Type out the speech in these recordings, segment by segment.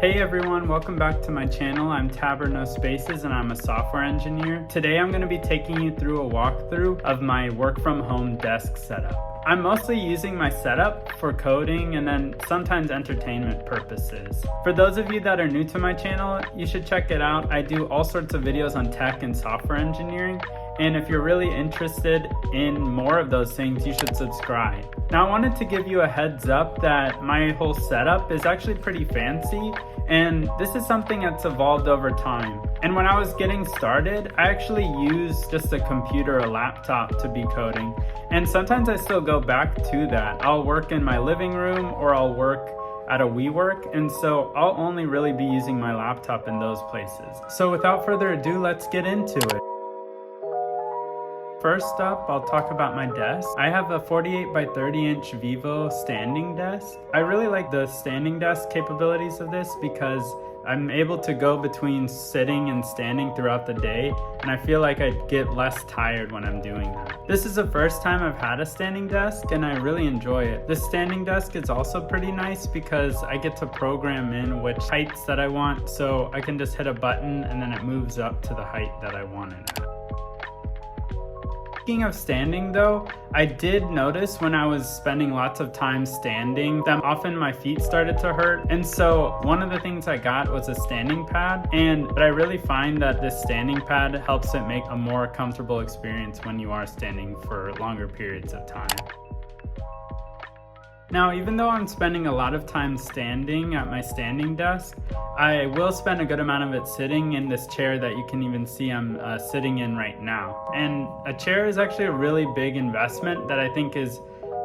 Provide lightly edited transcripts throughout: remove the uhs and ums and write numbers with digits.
Hey everyone, welcome back to my channel. I'm TabberNoSpaces and I'm a software engineer. Today I'm going to be taking you through a walkthrough of my work from home desk setup. I'm mostly using my setup for coding and then sometimes entertainment purposes. For those of you that are new to my channel, you should check it out. I do all sorts of videos on tech and software engineering. And if you're really interested in more of those things, you should subscribe. Now I wanted to give you a heads up that my whole setup is actually pretty fancy, and this is something that's evolved over time. And when I was getting started, I actually used just a computer, a laptop to be coding. And sometimes I still go back to that. I'll work in my living room or I'll work at a WeWork, and so I'll only really be using my laptop in those places. So without further ado, let's get into it. First up, I'll talk about my desk. I have a 48 by 30 inch Vivo standing desk. I really like the standing desk capabilities of this because I'm able to go between sitting and standing throughout the day, and I feel like I get less tired when I'm doing that. This is the first time I've had a standing desk and I really enjoy it. This standing desk is also pretty nice because I get to program in which heights that I want, so I can just hit a button and then it moves up to the height that I want it at. Speaking of standing though, I did notice when I was spending lots of time standing that often my feet started to hurt. And so one of the things I got was a standing pad, but I really find that this standing pad helps it make a more comfortable experience when you are standing for longer periods of time. Now, even though I'm spending a lot of time standing at my standing desk, I will spend a good amount of it sitting in this chair that you can even see I'm sitting in right now. And a chair is actually a really big investment that I think is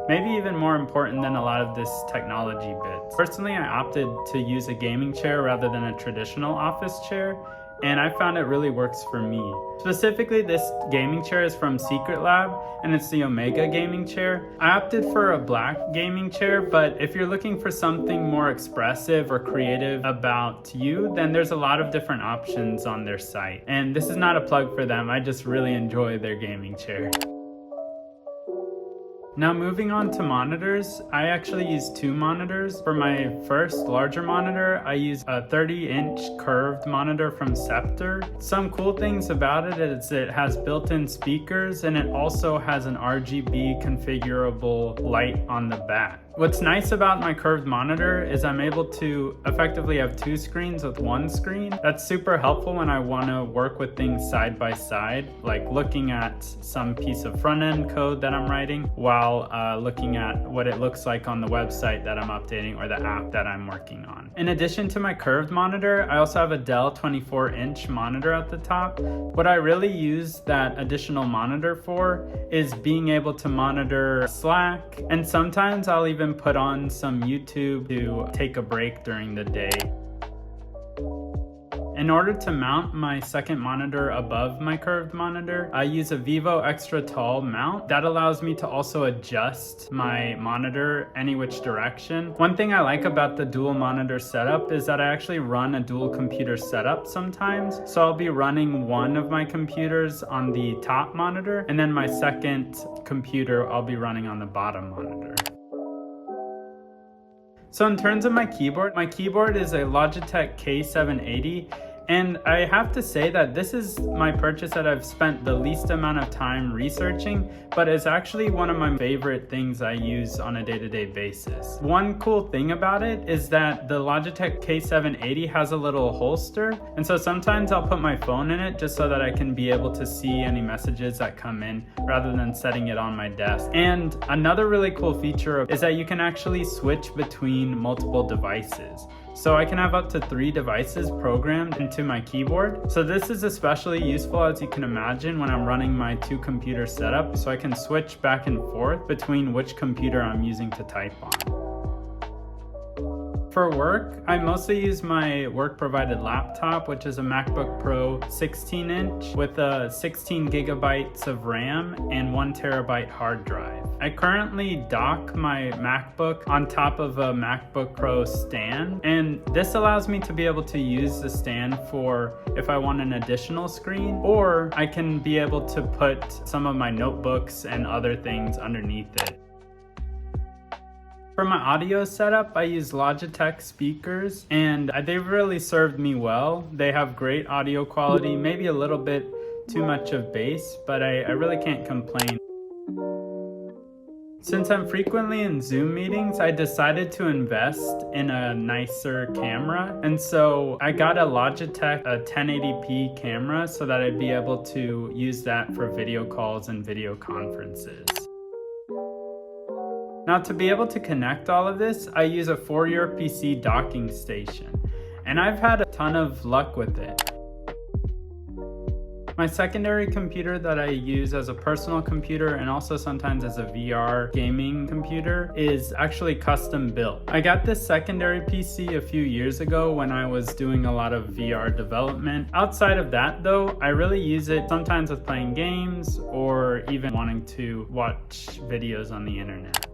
maybe even more important than a lot of this technology bits. Personally, I opted to use a gaming chair rather than a traditional office chair, and I found it really works for me. Specifically, this gaming chair is from Secret Lab, and it's the Omega gaming chair. I opted for a black gaming chair, but if you're looking for something more expressive or creative about you, then there's a lot of different options on their site. And this is not a plug for them, I just really enjoy their gaming chair. Now moving on to monitors, I actually use two monitors. For my first larger monitor, I use a 30-inch curved monitor from Scepter. Some cool things about it is it has built-in speakers and it also has an RGB configurable light on the back. What's nice about my curved monitor is I'm able to effectively have two screens with one screen. That's super helpful when I want to work with things side by side, like looking at some piece of front-end code that I'm writing while looking at what it looks like on the website that I'm updating or the app that I'm working on. In addition to my curved monitor, I also have a Dell 24-inch monitor at the top. What I really use that additional monitor for is being able to monitor Slack, and sometimes I'll even put on some YouTube to take a break during the day. In order to mount my second monitor above my curved monitor, I use a Vivo Extra Tall mount. That allows me to also adjust my monitor any which direction. One thing I like about the dual monitor setup is that I actually run a dual computer setup sometimes. So I'll be running one of my computers on the top monitor, and then my second computer I'll be running on the bottom monitor. So in terms of my keyboard is a Logitech K780, and I have to say that this is my purchase that I've spent the least amount of time researching, but it's actually one of my favorite things I use on a day-to-day basis. One cool thing about it is that the Logitech K780 has a little holster, and so sometimes I'll put my phone in it just so that I can be able to see any messages that come in rather than setting it on my desk. And another really cool feature is that you can actually switch between multiple devices. So I can have up to 3 devices programmed into my keyboard. So this is especially useful, as you can imagine, when I'm running my 2-computer setup, so I can switch back and forth between which computer I'm using to type on. For work, I mostly use my work-provided laptop, which is a MacBook Pro 16-inch with 16 gigabytes of RAM and 1 terabyte hard drive. I currently dock my MacBook on top of a MacBook Pro stand, and this allows me to be able to use the stand for if I want an additional screen, or I can be able to put some of my notebooks and other things underneath it. For my audio setup, I use Logitech speakers, and they've really served me well. They have great audio quality, maybe a little bit too much of bass, but I really can't complain. Since I'm frequently in Zoom meetings, I decided to invest in a nicer camera. And so I got a Logitech 1080p camera so that I'd be able to use that for video calls and video conferences. Now, to be able to connect all of this, I use a 4-ear-PC docking station, and I've had a ton of luck with it. My secondary computer that I use as a personal computer and also sometimes as a VR gaming computer is actually custom built. I got this secondary PC a few years ago when I was doing a lot of VR development. Outside of that though, I really use it sometimes with playing games or even wanting to watch videos on the internet.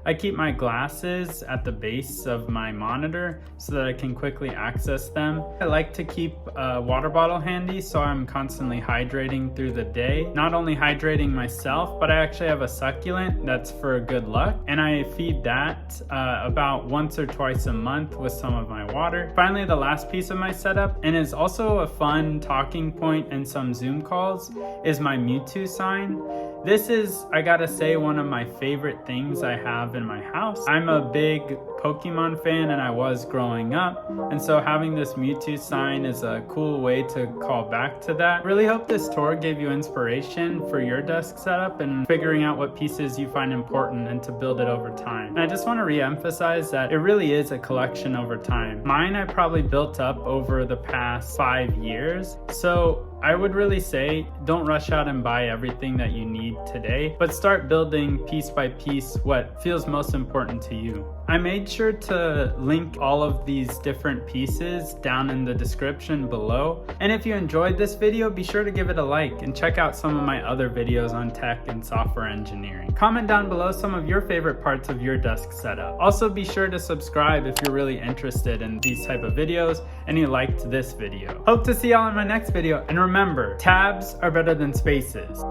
I keep my glasses at the base of my monitor so that I can quickly access them. I like to keep a water bottle handy so I'm constantly hydrating through the day. Not only hydrating myself, but I actually have a succulent that's for good luck, and I feed that about once or twice a month with some of my water. Finally, the last piece of my setup, and is also a fun talking point in some Zoom calls, is my Mewtwo sign. This is, I gotta say, one of my favorite things I have in my house. I'm a big Pokemon fan, and I was growing up, and so having this Mewtwo sign is a cool way to call back to that. Really hope this tour gave you inspiration for your desk setup and figuring out what pieces you find important and to build it over time. And I just want to re-emphasize that it really is a collection over time. Mine I probably built up over the past 5 years, so I would really say don't rush out and buy everything that you need today, but start building piece by piece what feels most important to you. I made sure to link all of these different pieces down in the description below. And if you enjoyed this video, be sure to give it a like and check out some of my other videos on tech and software engineering. Comment down below some of your favorite parts of your desk setup. Also be sure to subscribe if you're really interested in these type of videos and you liked this video. Hope to see y'all in my next video, and remember, tabs are better than spaces.